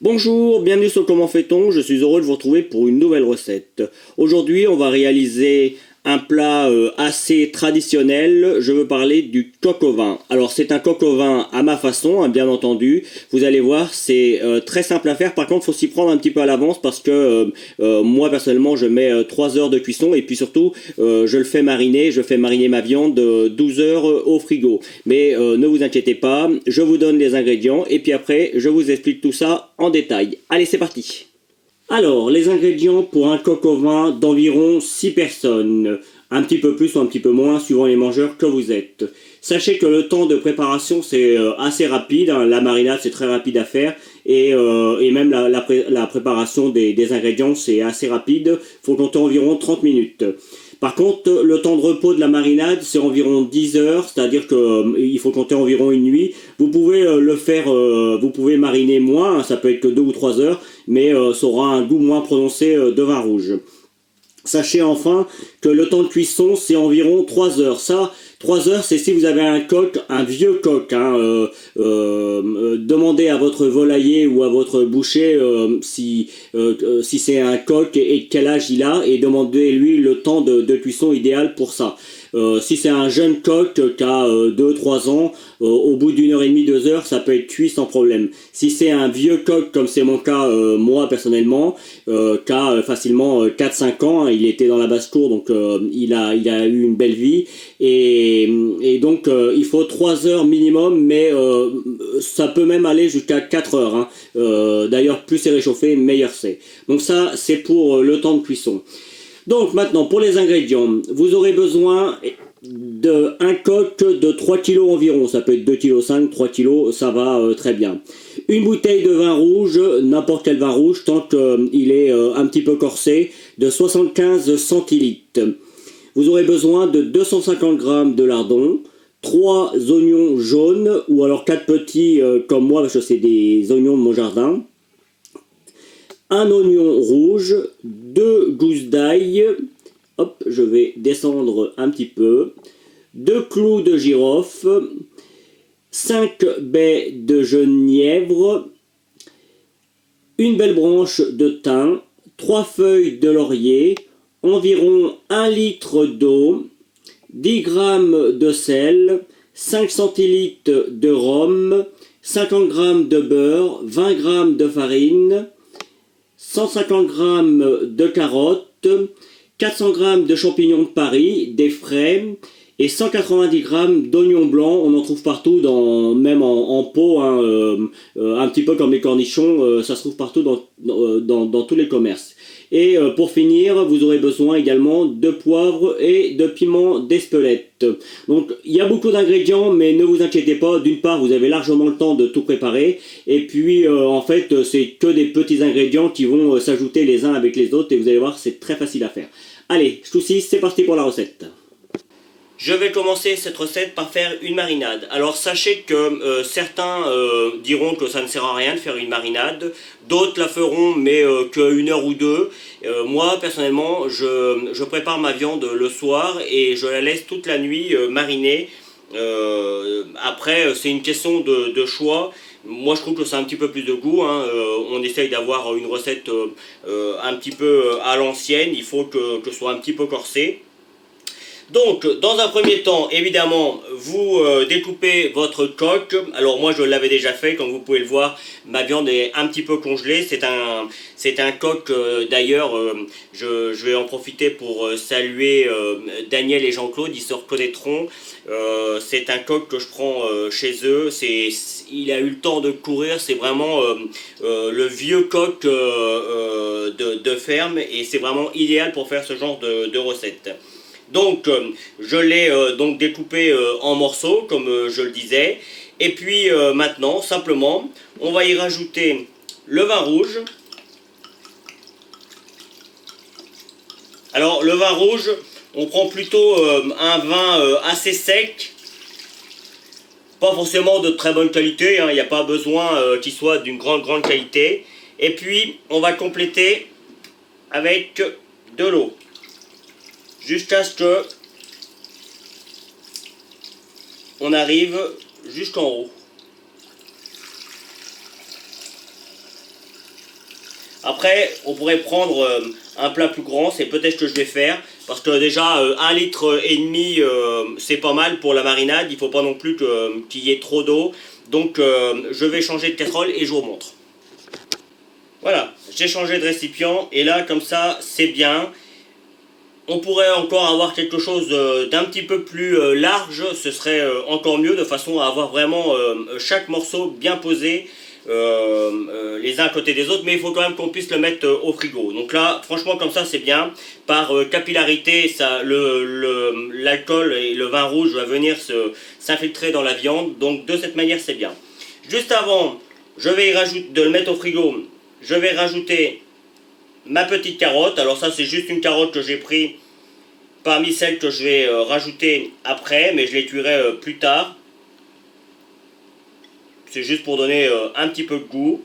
Bonjour, bienvenue sur Comment fait-on, je suis heureux de vous retrouver pour une nouvelle recette. Aujourd'hui, on va réaliser un plat assez traditionnel, je veux parler du coq au vin. Alors c'est un coq au vin à ma façon, hein, bien entendu. Vous allez voir, c'est très simple à faire, par contre il faut s'y prendre un petit peu à l'avance parce que moi personnellement je mets 3 heures de cuisson et puis surtout je fais mariner ma viande 12 heures au frigo. Mais ne vous inquiétez pas, je vous donne les ingrédients et puis après je vous explique tout ça en détail. Allez, c'est parti. Alors, les ingrédients pour un coq au vin d'environ 6 personnes. Un petit peu plus ou un petit peu moins, suivant les mangeurs que vous êtes. Sachez que le temps de préparation, c'est assez rapide. Hein. La marinade, c'est très rapide à faire. Et même la préparation des ingrédients, c'est assez rapide. Il faut compter environ 30 minutes. Par contre, le temps de repos de la marinade, c'est environ 10 heures, c'est-à-dire que il faut compter environ une nuit. Vous pouvez vous pouvez mariner moins, hein, ça peut être que 2 ou 3 heures, mais ça aura un goût moins prononcé de vin rouge. Sachez enfin que le temps de cuisson, c'est environ 3 heures. Ça, 3 heures, c'est si vous avez un coq, un vieux coq. Hein, demandez à votre volailler ou à votre boucher si c'est un coq et quel âge il a, et demandez-lui le temps de cuisson idéal pour ça. Si c'est un jeune coq qui a 2-3 ans, au bout d'une heure et demie, 2 heures, ça peut être cuit sans problème. Si c'est un vieux coq, comme c'est mon cas, moi personnellement, qui a facilement 4-5 ans, hein, il était dans la basse-cour, donc il a eu une belle vie, et donc il faut 3 heures minimum, mais ça peut même aller jusqu'à 4 heures. Hein. D'ailleurs, plus c'est réchauffé, meilleur c'est. Donc ça, c'est pour le temps de cuisson. Donc maintenant, pour les ingrédients, vous aurez besoin d'un coq de 3 kilos environ. Ça peut être 2,5 kg, 3 kilos, ça va très bien. Une bouteille de vin rouge, n'importe quel vin rouge, tant qu'il est un petit peu corsé, de 75 centilitres. Vous aurez besoin de 250 grammes de lardons, 3 oignons jaunes, ou alors 4 petits comme moi, parce que c'est des oignons de mon jardin, un oignon rouge, 2 gousses d'ail, hop, je vais descendre un petit peu, 2 clous de girofle, 5 baies de genièvre, une belle branche de thym, 3 feuilles de laurier, environ 1 litre d'eau, 10 grammes de sel, 5 centilitres de rhum, 50 grammes de beurre, 20 grammes de farine, 150 grammes de carottes, 400 grammes de champignons de Paris, des frais, et 190 grammes d'oignons blancs. On en trouve partout, même en pot, hein, un petit peu comme les cornichons, ça se trouve partout dans tous les commerces. Et pour finir, vous aurez besoin également de poivre et de piment d'Espelette. Donc il y a beaucoup d'ingrédients, mais ne vous inquiétez pas, d'une part vous avez largement le temps de tout préparer, et puis en fait c'est que des petits ingrédients qui vont s'ajouter les uns avec les autres, et vous allez voir c'est très facile à faire. Allez, Ch'toussi, c'est parti pour la recette. Je vais commencer cette recette par faire une marinade. Alors sachez que certains diront que ça ne sert à rien de faire une marinade, d'autres la feront mais qu'une heure ou deux. Moi personnellement je prépare ma viande le soir et je la laisse toute la nuit mariner. Après c'est une question de choix. Moi je trouve que c'est un petit peu plus de goût. Hein. On essaye d'avoir une recette un petit peu à l'ancienne, il faut que ce soit un petit peu corsé. Donc, dans un premier temps, évidemment, vous découpez votre coque. Alors moi, je l'avais déjà fait, comme vous pouvez le voir, ma viande est un petit peu congelée. C'est un coq, d'ailleurs, je vais en profiter pour saluer Daniel et Jean-Claude, ils se reconnaîtront. C'est un coq que je prends chez eux. Il a eu le temps de courir, c'est vraiment le vieux coq de ferme, et c'est vraiment idéal pour faire ce genre de recette. Donc je l'ai donc découpé en morceaux comme je le disais, et puis maintenant simplement on va y rajouter le vin rouge. Alors le vin rouge, on prend plutôt un vin assez sec, pas forcément de très bonne qualité, hein, il n'y a pas besoin qu'il soit d'une grande qualité, et puis on va compléter avec de l'eau jusqu'à ce que on arrive jusqu'en haut. Après, on pourrait prendre un plat plus grand, c'est peut-être ce que je vais faire. Parce que déjà, 1,5 litre, c'est pas mal pour la marinade. Il faut pas non plus qu'il y ait trop d'eau. Donc, je vais changer de casserole et je vous montre. Voilà, j'ai changé de récipient. Et là, comme ça, c'est bien. On pourrait encore avoir quelque chose d'un petit peu plus large, ce serait encore mieux, de façon à avoir vraiment chaque morceau bien posé les uns à côté des autres, mais il faut quand même qu'on puisse le mettre au frigo. Donc là, franchement, comme ça, c'est bien. Par capillarité, l'alcool et le vin rouge va venir s'infiltrer dans la viande, donc de cette manière, c'est bien. Juste avant, je vais de le mettre au frigo, je vais rajouter ma petite carotte. Alors ça, c'est juste une carotte que j'ai pris parmi celles que je vais rajouter après, mais je les cuirai plus tard. C'est juste pour donner un petit peu de goût.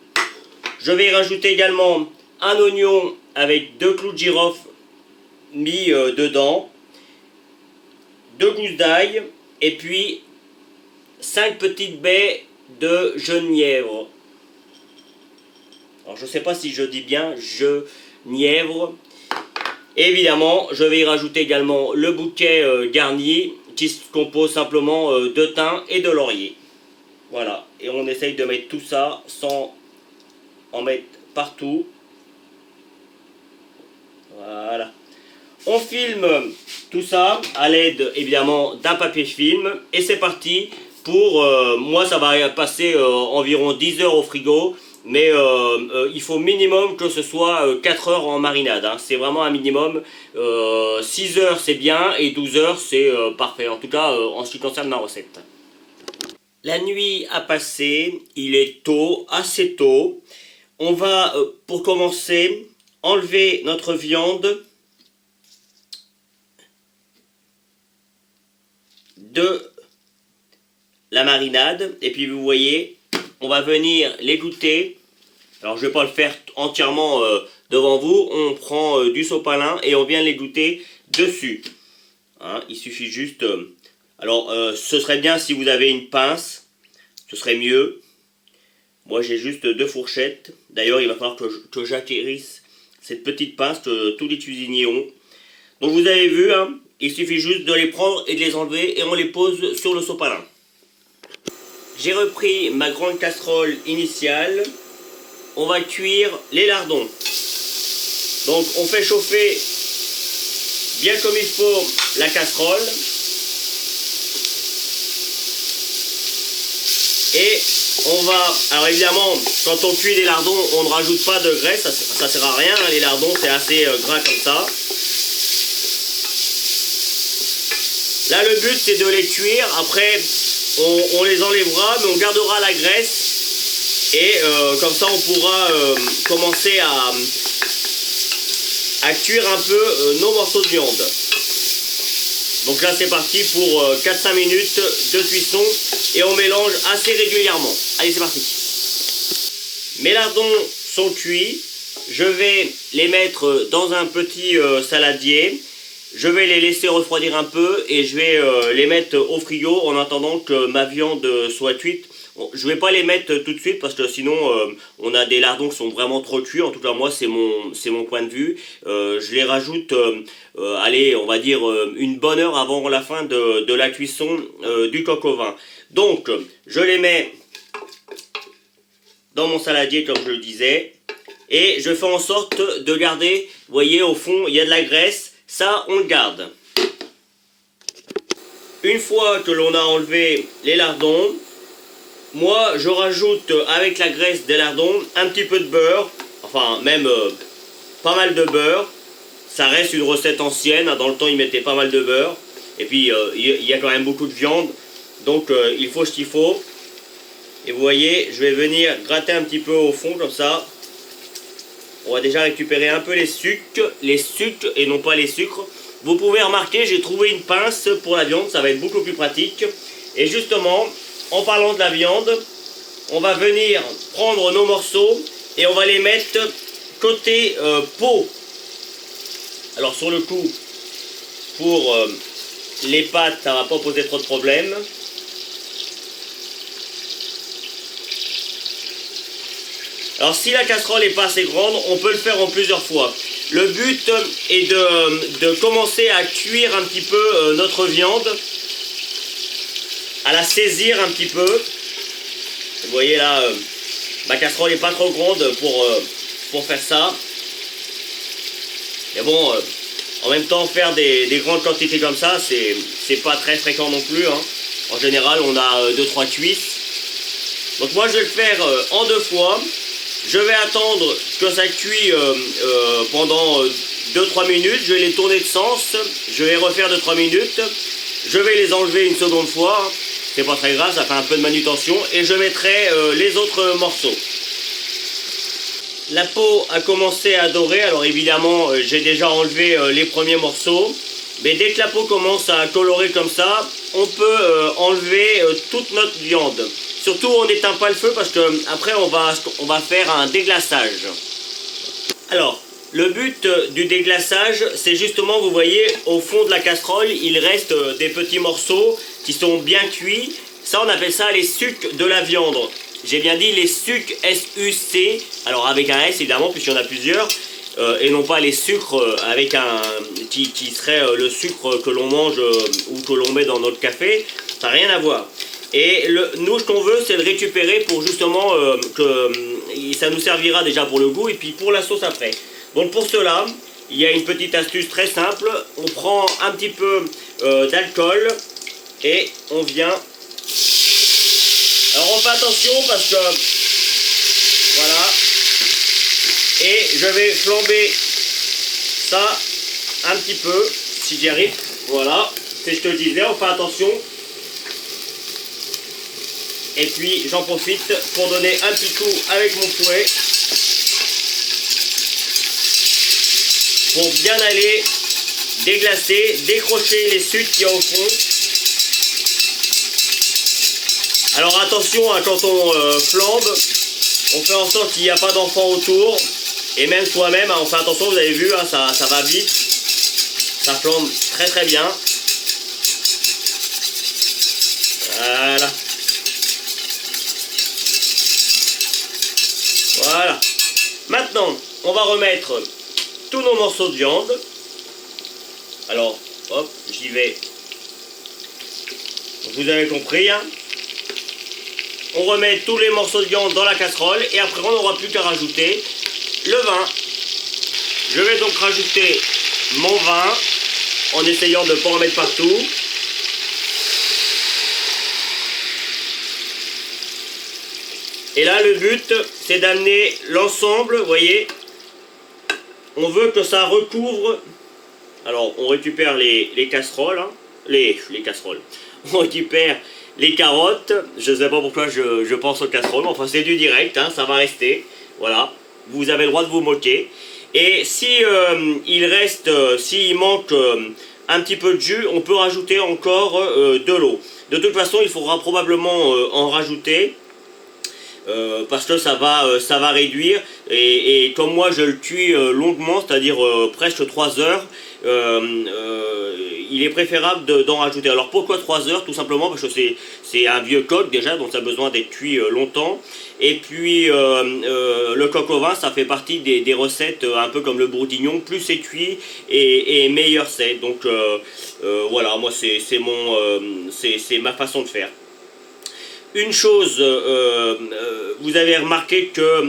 Je vais y rajouter également un oignon avec 2 clous de girofle mis dedans, 2 gousses d'ail, et puis 5 petites baies de genièvre. Alors je ne sais pas si je dis bien genièvre. Évidemment, je vais y rajouter également le bouquet garni qui se compose simplement de thym et de laurier. Voilà, et on essaye de mettre tout ça sans en mettre partout. Voilà. On filme tout ça à l'aide évidemment d'un papier film et c'est parti pour, moi ça va passer environ 10 heures au frigo. Mais il faut minimum que ce soit 4 heures en marinade, hein. C'est vraiment un minimum. 6 heures c'est bien et 12 heures c'est parfait, en tout cas en ce qui concerne ma recette. La nuit a passé, il est tôt, assez tôt. On va pour commencer enlever notre viande de la marinade et puis vous voyez, on va venir l'égoutter. Alors je ne vais pas le faire entièrement devant vous. On prend du sopalin et on vient l'égoutter dessus. Hein, il suffit juste... alors ce serait bien si vous avez une pince. Ce serait mieux. Moi j'ai juste 2 fourchettes. D'ailleurs il va falloir que j'acquérisse cette petite pince que tous les cuisiniers ont. Donc vous avez vu, hein, il suffit juste de les prendre et de les enlever et on les pose sur le sopalin. J'ai repris ma grande casserole initiale. On va cuire les lardons. Donc on fait chauffer bien comme il faut la casserole. Et on va... alors évidemment, quand on cuit les lardons, on ne rajoute pas de graisse, ça sert à rien, hein, les lardons c'est assez gras comme ça. Là le but c'est de les cuire, après on les enlèvera, mais on gardera la graisse. Et comme ça on pourra commencer à cuire un peu nos morceaux de viande. Donc là c'est parti pour 4-5 minutes de cuisson et on mélange assez régulièrement. Allez c'est parti. Mes lardons sont cuits. Je vais les mettre dans un petit saladier. Je vais les laisser refroidir un peu et je vais les mettre au frigo en attendant que ma viande soit cuite. Je ne vais pas les mettre tout de suite parce que sinon on a des lardons qui sont vraiment trop cuits. En tout cas moi c'est mon point de vue. Je les rajoute, allez on va dire une bonne heure avant la fin de la cuisson du coq au vin. Donc je les mets dans mon saladier comme je le disais. Et je fais en sorte de garder, vous voyez au fond il y a de la graisse. Ça, on le garde. Une fois que l'on a enlevé les lardons, moi, je rajoute avec la graisse des lardons un petit peu de beurre, enfin même pas mal de beurre. Ça reste une recette ancienne, hein, dans le temps ils mettaient pas mal de beurre. Et puis il y a quand même beaucoup de viande, donc il faut ce qu'il faut. Et vous voyez, je vais venir gratter un petit peu au fond comme ça. On va déjà récupérer un peu les sucres et non pas les sucres. Vous pouvez remarquer, j'ai trouvé une pince pour la viande, ça va être beaucoup plus pratique. Et justement, en parlant de la viande, on va venir prendre nos morceaux et on va les mettre côté peau. Alors sur le coup, pour les pâtes, ça va pas poser trop de problèmes. Alors si la casserole n'est pas assez grande, on peut le faire en plusieurs fois. Le but est de commencer à cuire un petit peu notre viande, à la saisir un petit peu. Vous voyez là, ma casserole n'est pas trop grande pour faire ça. Mais bon, en même temps, faire des grandes quantités comme ça, c'est pas très fréquent non plus, hein. En général, on a 2-3 cuisses. Donc moi, je vais le faire en 2 fois. Je vais attendre que ça cuit pendant 2-3 minutes. Je vais les tourner de sens. Je vais refaire 2-3 minutes. Je vais les enlever une seconde fois. C'est pas très grave, ça fait un peu de manutention. Et je mettrai les autres morceaux. La peau a commencé à dorer. Alors évidemment, j'ai déjà enlevé les premiers morceaux. Mais dès que la peau commence à colorer comme ça, on peut enlever toute notre viande. Surtout on n'éteint pas le feu parce que après on va faire un déglaçage. Alors, le but du déglaçage, c'est justement, vous voyez, au fond de la casserole, il reste des petits morceaux qui sont bien cuits. Ça, on appelle ça les sucs de la viande. J'ai bien dit les sucs S-U-C, alors avec un S évidemment, puisqu'il y en a plusieurs. Et non pas les sucres avec qui serait le sucre que l'on mange ou que l'on met dans notre café. Ça n'a rien à voir. Et nous, ce qu'on veut, c'est le récupérer pour justement ça nous servira déjà pour le goût et puis pour la sauce après. Donc pour cela, il y a une petite astuce très simple. On prend un petit peu d'alcool et on vient... Alors on fait attention parce que... Voilà. Et je vais flamber ça un petit peu, si j'y arrive. Voilà, c'est ce que je disais, on fait attention. Et puis j'en profite pour donner un petit coup avec mon fouet. Pour bien aller déglacer, décrocher les sucs qu'il y a au fond. Alors attention, hein, quand on flambe, on fait en sorte qu'il n'y a pas d'enfant autour. Et même soi-même, hein, on fait attention, vous avez vu, hein, ça va vite. Ça flambe très très bien. Voilà. Voilà. Maintenant, on va remettre tous nos morceaux de viande. Alors, hop, j'y vais. Vous avez compris, hein. On remet tous les morceaux de viande dans la casserole et après on n'aura plus qu'à rajouter le vin. Je vais donc rajouter mon vin en essayant de ne pas en mettre partout. Et là le but c'est d'amener l'ensemble, vous voyez, on veut que ça recouvre. Alors on récupère les casseroles, hein, les casseroles, on récupère les carottes, je ne sais pas pourquoi je pense aux casseroles, enfin c'est du direct, hein, ça va rester, voilà. Vous avez le droit de vous moquer. Et si il reste, s'il manque un petit peu de jus, on peut rajouter encore de l'eau. De toute façon, il faudra probablement en rajouter. Parce que ça va réduire. Et comme moi je le cuis longuement, c'est-à-dire presque 3 heures, il est préférable d'en rajouter. Alors pourquoi 3 heures? Tout simplement parce que c'est un vieux coq déjà, donc ça a besoin d'être cuit longtemps. Et puis le coq au vin, ça fait partie des recettes un peu comme le bourguignon. Plus c'est cuit et meilleur c'est. Donc voilà, moi c'est ma façon de faire. Une chose, vous avez remarqué que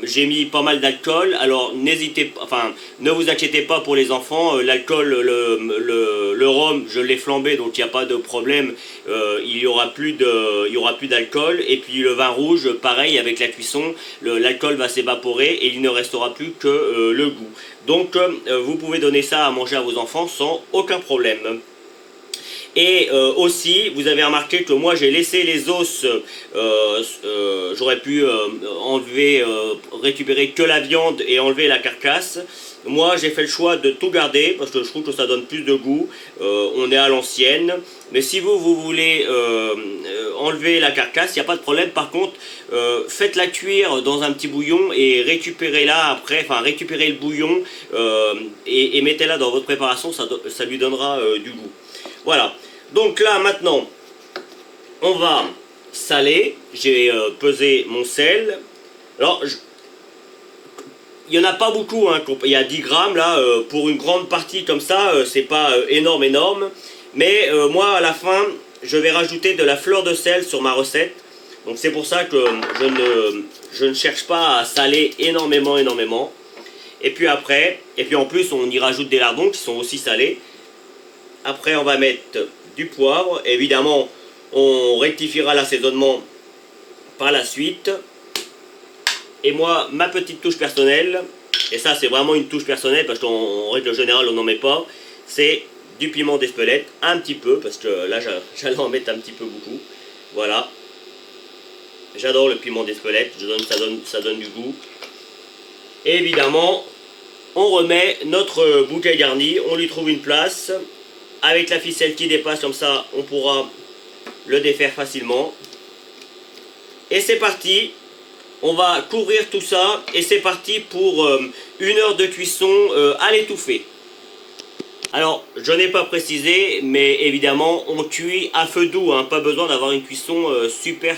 j'ai mis pas mal d'alcool. Alors n'hésitez pas, enfin ne vous inquiétez pas pour les enfants. L'alcool, le rhum, je l'ai flambé, donc il n'y a pas de problème. Il y aura plus d'alcool. Et puis le vin rouge, pareil avec la cuisson, l'alcool va s'évaporer et il ne restera plus que le goût. Donc vous pouvez donner ça à manger à vos enfants sans aucun problème. Et aussi, vous avez remarqué que moi j'ai laissé les os, j'aurais pu récupérer que la viande et enlever la carcasse. Moi j'ai fait le choix de tout garder parce que je trouve que ça donne plus de goût, on est à l'ancienne. Mais si vous voulez enlever la carcasse, il n'y a pas de problème. Par contre, faites-la cuire dans un petit bouillon et récupérez-la après, enfin récupérez le bouillon et mettez-la dans votre préparation, ça lui donnera du goût. Voilà, donc là maintenant, on va saler, j'ai pesé mon sel, Alors, il n'y en a pas beaucoup, hein. Il y a 10 grammes là, pour une grande partie comme ça, c'est pas énorme. Mais moi, à la fin, je vais rajouter de la fleur de sel sur ma recette. Donc c'est pour ça que je ne cherche pas à saler énormément. Et puis après, en plus on y rajoute des lardons qui sont aussi salés. Après on va mettre du poivre. Évidemment, on rectifiera l'assaisonnement par la suite. Et moi, ma petite touche personnelle, et ça c'est vraiment une touche personnelle parce qu'en règle générale on n'en met pas, c'est du piment d'Espelette, un petit peu, parce que là j'allais en mettre un petit peu beaucoup. Voilà. J'adore le piment d'Espelette, ça donne du goût. Et évidemment, on remet notre bouquet garni, on lui trouve une place. Avec la ficelle qui dépasse comme ça, on pourra le défaire facilement. Et c'est parti. On va couvrir tout ça et c'est parti pour 1 heure de cuisson à l'étouffée. Alors, je n'ai pas précisé, mais évidemment, on cuit à feu doux, hein, pas besoin d'avoir une cuisson super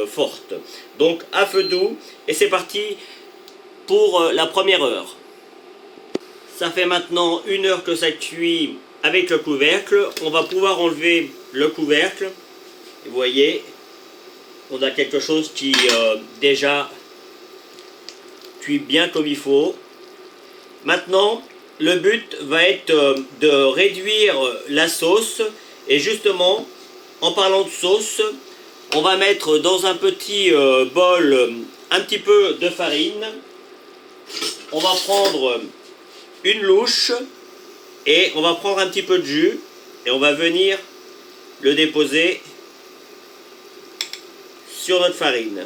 forte. Donc, à feu doux, et c'est parti pour la première heure. Ça fait maintenant 1 heure que ça cuit avec le couvercle. On va pouvoir enlever le couvercle. Vous voyez, on a quelque chose qui déjà cuit bien comme il faut. Maintenant, le but va être de réduire la sauce. Et justement, en parlant de sauce, on va mettre dans un petit bol un petit peu de farine. On va prendre une louche et on va prendre un petit peu de jus et on va venir le déposer sur notre farine.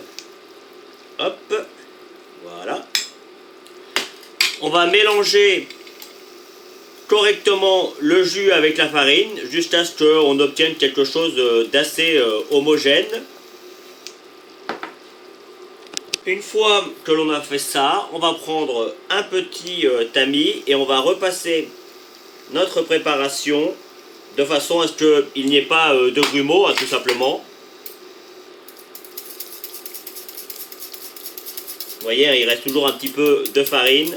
Hop, voilà. On va mélanger correctement le jus avec la farine jusqu'à ce qu'on obtienne quelque chose d'assez homogène. Une fois que l'on a fait ça, on va prendre un petit tamis et on va repasser notre préparation de façon à ce qu'il n'y ait pas de grumeaux, hein, tout simplement. Vous voyez, il reste toujours un petit peu de farine.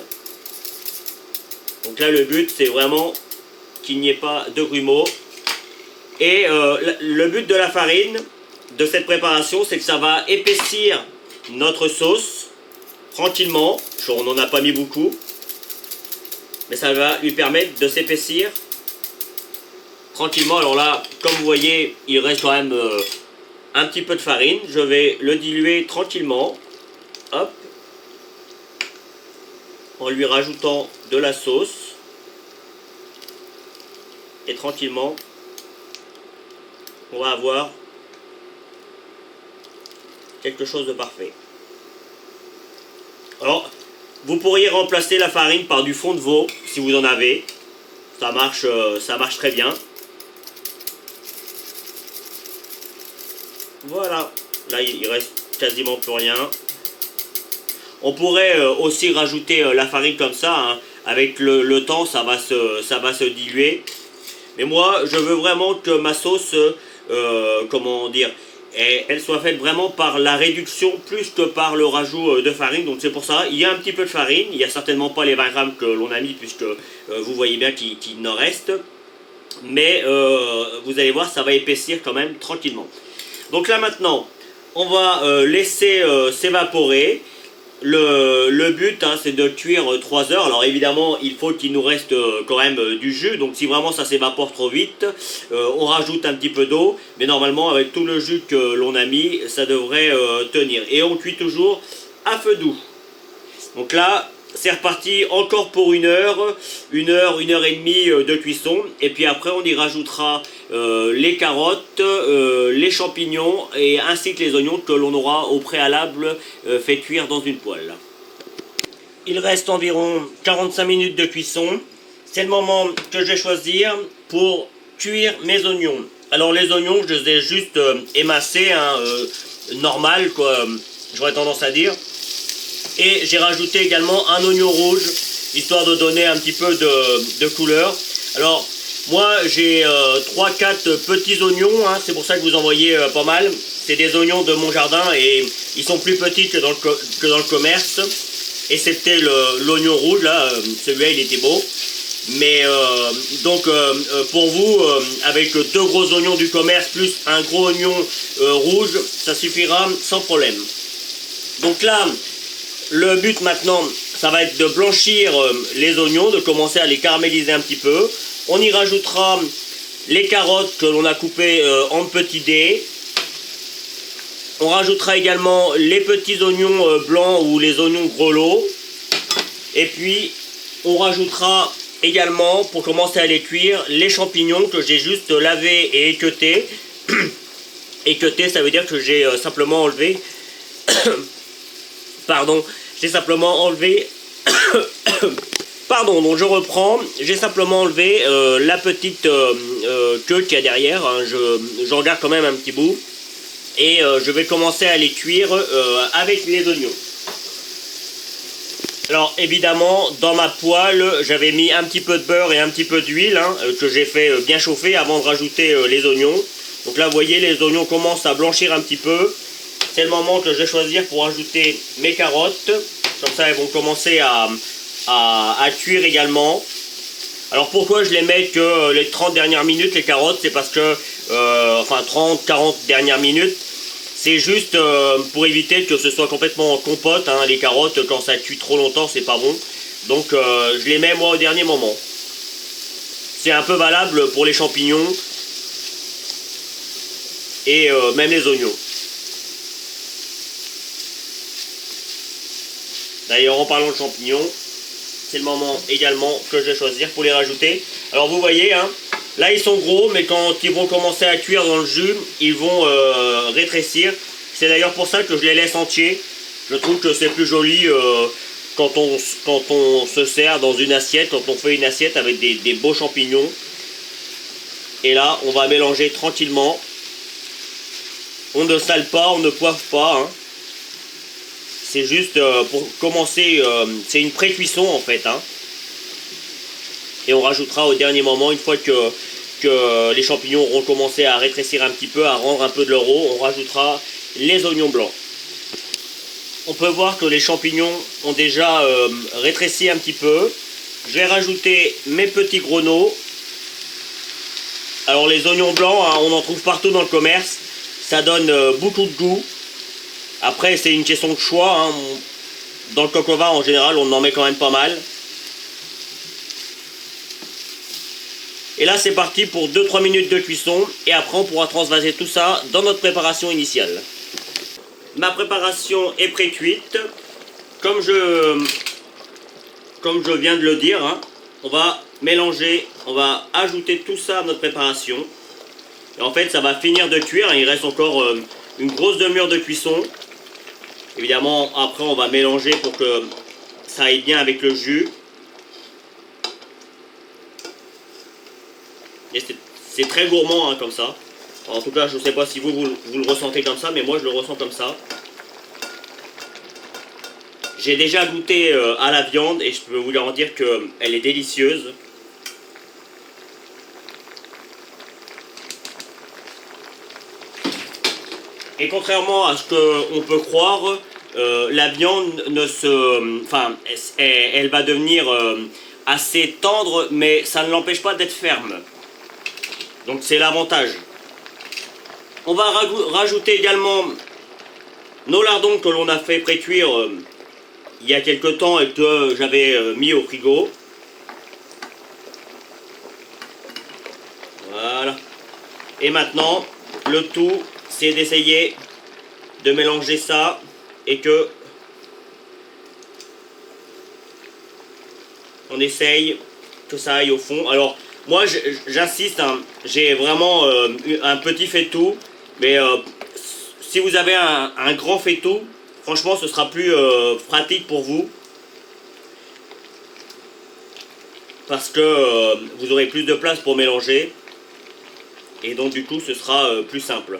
Donc là, le but, c'est vraiment qu'il n'y ait pas de grumeaux. Et le but de la farine, de cette préparation, c'est que ça va épaissir notre sauce tranquillement. On n'en a pas mis beaucoup. Mais ça va lui permettre de s'épaissir tranquillement. Alors là, comme vous voyez, il reste quand même un petit peu de farine. Je vais le diluer tranquillement. Hop. En lui rajoutant de la sauce. Et tranquillement, on va avoir quelque chose de parfait. Alors, vous pourriez remplacer la farine par du fond de veau, si vous en avez. Ça marche très bien. Voilà. Là, il reste quasiment plus rien. On pourrait aussi rajouter la farine comme ça, hein. Avec le temps, ça va se diluer. Mais moi, je veux vraiment que ma sauce, comment dire, elle soit faite vraiment par la réduction plus que par le rajout de farine. Donc c'est pour ça, il y a un petit peu de farine. Il n'y a certainement pas les 20 grammes que l'on a mis puisque vous voyez bien qu'il en reste. Mais vous allez voir, ça va épaissir quand même tranquillement. Donc là maintenant, on va laisser s'évaporer. Le but, hein, c'est de cuire 3 heures. Alors évidemment, il faut qu'il nous reste quand même du jus. Donc si vraiment ça s'évapore trop vite, on rajoute un petit peu d'eau. Mais normalement, avec tout le jus que l'on a mis, ça devrait tenir. Et on cuit toujours à feu doux. Donc là, c'est reparti encore pour 1 heure. 1 heure, 1 heure et demie de cuisson. Et puis après, on y rajoutera les carottes, les champignons et ainsi que les oignons que l'on aura au préalable fait cuire dans une poêle. Il reste environ 45 minutes de cuisson. C'est le moment que je vais choisir pour cuire mes oignons. Alors les oignons, je les ai juste émincés, hein, normal quoi, j'aurais tendance à dire. Et j'ai rajouté également un oignon rouge, histoire de donner un petit peu de couleur. Alors, moi j'ai 3-4 petits oignons, hein, c'est pour ça que vous en voyez pas mal. C'est des oignons de mon jardin et Ils sont plus petits que dans le commerce. Et c'était l'oignon rouge, là, celui-là il était beau. Mais pour vous, avec 2 gros oignons du commerce plus un gros oignon rouge, ça suffira sans problème. Donc là, le but maintenant, ça va être de blanchir les oignons, de commencer à les caraméliser un petit peu. On y rajoutera les carottes que l'on a coupées en petits dés. On rajoutera également les petits oignons blancs ou les oignons grelots. Et puis, on rajoutera également, pour commencer à les cuire, les champignons que j'ai juste lavés et équeutés. Équeutés, ça veut dire que j'ai simplement enlevé... Pardon, j'ai simplement enlevé... Pardon, donc je reprends. J'ai simplement enlevé la petite queue qu'il y a derrière. Hein, j'en garde quand même un petit bout. Et je vais commencer à les cuire avec les oignons. Alors évidemment, dans ma poêle, j'avais mis un petit peu de beurre et un petit peu d'huile hein, que j'ai fait bien chauffer avant de rajouter les oignons. Donc là, vous voyez, les oignons commencent à blanchir un petit peu. C'est le moment que je vais choisir pour ajouter mes carottes. Comme ça, elles vont commencer à cuire également. Alors pourquoi je les mets que les 30 dernières minutes, les carottes? C'est parce que, enfin 30-40 dernières minutes, c'est juste pour éviter que ce soit complètement compote, hein, les carottes, quand ça cuit trop longtemps, c'est pas bon. Donc je les mets moi au dernier moment. C'est un peu valable pour les champignons et même les oignons. D'ailleurs, en parlant de champignons, c'est le moment également que je vais choisir pour les rajouter. Alors vous voyez, hein, là ils sont gros, mais quand ils vont commencer à cuire dans le jus, ils vont rétrécir. C'est d'ailleurs pour ça que je les laisse entiers. Je trouve que c'est plus joli quand on se sert dans une assiette, quand on fait une assiette avec des beaux champignons. Et là, on va mélanger tranquillement. On ne sale pas, on ne poivre pas, hein. C'est juste pour commencer, c'est une pré-cuisson en fait. Hein. Et on rajoutera au dernier moment, une fois que les champignons auront commencé à rétrécir un petit peu, à rendre un peu de leur eau, on rajoutera les oignons blancs. On peut voir que les champignons ont déjà rétréci un petit peu. Je vais rajouter mes petits grelots. Alors les oignons blancs, hein, on en trouve partout dans le commerce. Ça donne beaucoup de goût. Après, c'est une question de choix. Hein. Dans le coq au vin, en général, on en met quand même pas mal. Et là, c'est parti pour 2-3 minutes de cuisson. Et après, on pourra transvaser tout ça dans notre préparation initiale. Ma préparation est pré-cuite. Comme je viens de le dire, hein, on va mélanger, on va ajouter tout ça à notre préparation. Et en fait, ça va finir de cuire. Il reste encore une grosse demi-heure de cuisson. Évidemment, après, on va mélanger pour que ça aille bien avec le jus. Et c'est très gourmand hein, comme ça. En tout cas, je ne sais pas si vous le ressentez comme ça, mais moi, je le ressens comme ça. J'ai déjà goûté à la viande et je peux vous garantir qu'elle est délicieuse. Et contrairement à ce qu'on peut croire, la viande elle va devenir assez tendre, mais ça ne l'empêche pas d'être ferme. Donc c'est l'avantage. On va rajouter également nos lardons que l'on a fait pré-cuire il y a quelques temps et que j'avais mis au frigo. Voilà. Et maintenant, le tout, c'est d'essayer de mélanger ça et que on essaye que ça aille au fond. Alors moi j'insiste, hein, j'ai vraiment un petit faitout, mais si vous avez un grand faitout, franchement ce sera plus pratique pour vous, parce que vous aurez plus de place pour mélanger et donc du coup ce sera plus simple.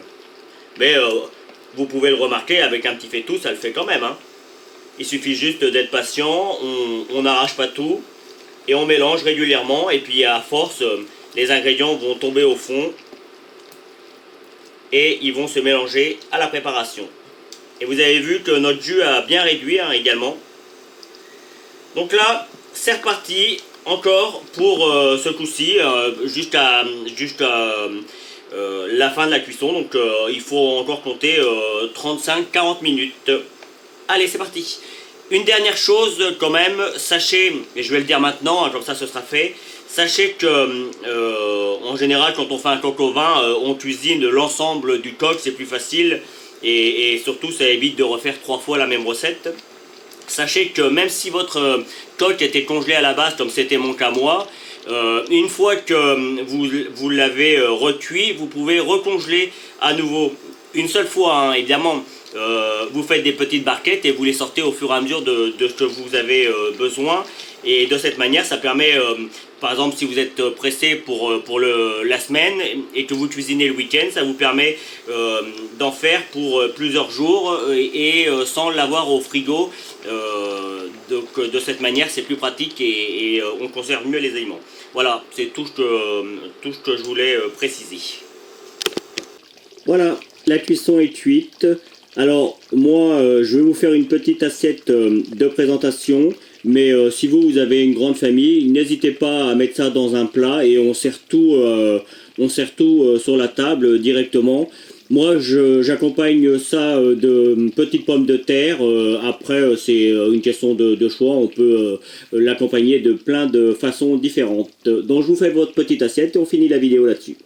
Mais vous pouvez le remarquer, avec un petit faitout ça le fait quand même, hein. Il suffit juste d'être patient, on n'arrache pas tout et on mélange régulièrement, et puis à force les ingrédients vont tomber au fond et ils vont se mélanger à la préparation. Et vous avez vu que notre jus a bien réduit hein, également. Donc là, c'est reparti encore pour ce coup-ci, jusqu'à la fin de la cuisson. Donc il faut encore compter 35-40 minutes. Allez, c'est parti. Une dernière chose quand même, sachez, et je vais le dire maintenant, hein, comme ça ce sera fait, sachez que en général quand on fait un coq au vin, on cuisine l'ensemble du coq, c'est plus facile, et surtout ça évite de refaire 3 fois la même recette. Sachez que même si votre coque était congelé à la base, comme c'était mon cas moi, une fois que vous l'avez recuit, vous pouvez recongeler à nouveau. Une seule fois, hein, évidemment, vous faites des petites barquettes et vous les sortez au fur et à mesure de ce que vous avez besoin. Et de cette manière, ça permet, par exemple, si vous êtes pressé pour la semaine et que vous cuisinez le week-end, ça vous permet d'en faire pour plusieurs jours et sans l'avoir au frigo. Donc de cette manière, c'est plus pratique et on conserve mieux les aliments. Voilà, c'est tout ce que je voulais préciser. Voilà, la cuisson est cuite. Alors, moi, je vais vous faire une petite assiette de présentation. Mais si vous avez une grande famille, n'hésitez pas à mettre ça dans un plat et on sert tout sur la table directement. Moi, j'accompagne ça de petites pommes de terre. Après, c'est une question de choix. On peut l'accompagner de plein de façons différentes. Donc, je vous fais votre petite assiette et on finit la vidéo là-dessus.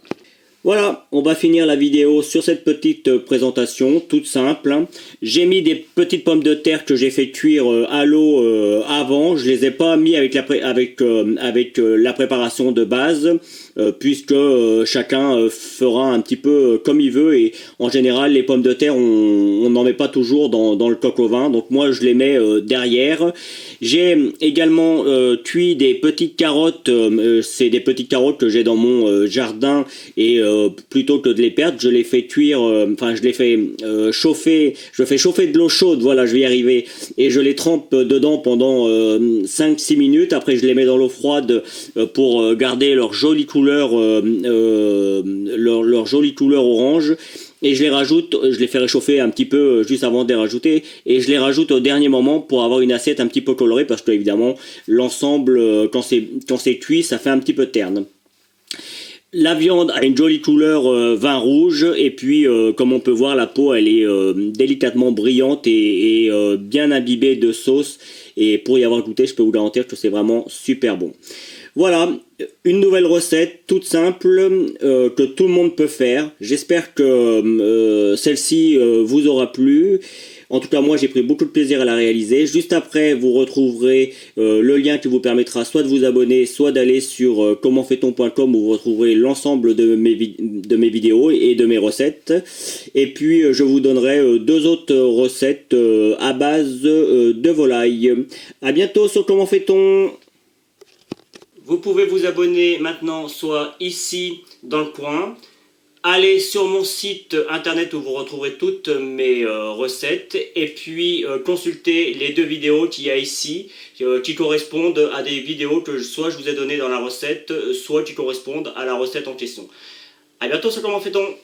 Voilà, on va finir la vidéo sur cette petite présentation, toute simple. J'ai mis des petites pommes de terre que j'ai fait cuire à l'eau avant. Je les ai pas mis avec la préparation de base, puisque chacun fera un petit peu comme il veut. Et en général, les pommes de terre, on n'en met pas toujours dans le coq au vin. Donc moi, je les mets derrière. J'ai également cuit des petites carottes. C'est des petites carottes que j'ai dans mon jardin et plutôt que de les perdre, je les fais cuire, je les fais chauffer, je fais chauffer de l'eau chaude, voilà, je vais y arriver, et je les trempe dedans pendant 5-6 minutes, après je les mets dans l'eau froide pour garder leur jolie couleur, leur jolie couleur orange, et je les fais réchauffer un petit peu juste avant de les rajouter, et je les rajoute au dernier moment pour avoir une assiette un petit peu colorée, parce que évidemment, l'ensemble, quand c'est cuit, ça fait un petit peu terne. La viande a une jolie couleur vin rouge et puis comme on peut voir la peau elle est délicatement brillante et bien imbibée de sauce et pour y avoir goûté je peux vous garantir que c'est vraiment super bon. Voilà, une nouvelle recette toute simple que tout le monde peut faire. J'espère que celle-ci vous aura plu. En tout cas, moi, j'ai pris beaucoup de plaisir à la réaliser. Juste après, vous retrouverez le lien qui vous permettra soit de vous abonner, soit d'aller sur commentfaiton.com où vous retrouverez l'ensemble de mes vidéos et de mes recettes. Et puis, je vous donnerai 2 autres recettes à base de volaille. À bientôt sur Comment fait-on. Vous pouvez vous abonner maintenant soit ici dans le coin. Allez sur mon site internet où vous retrouverez toutes mes recettes et puis consultez les 2 vidéos qu'il y a ici qui correspondent à des vidéos que soit je vous ai données dans la recette, soit qui correspondent à la recette en question. A bientôt sur Comment fait-on.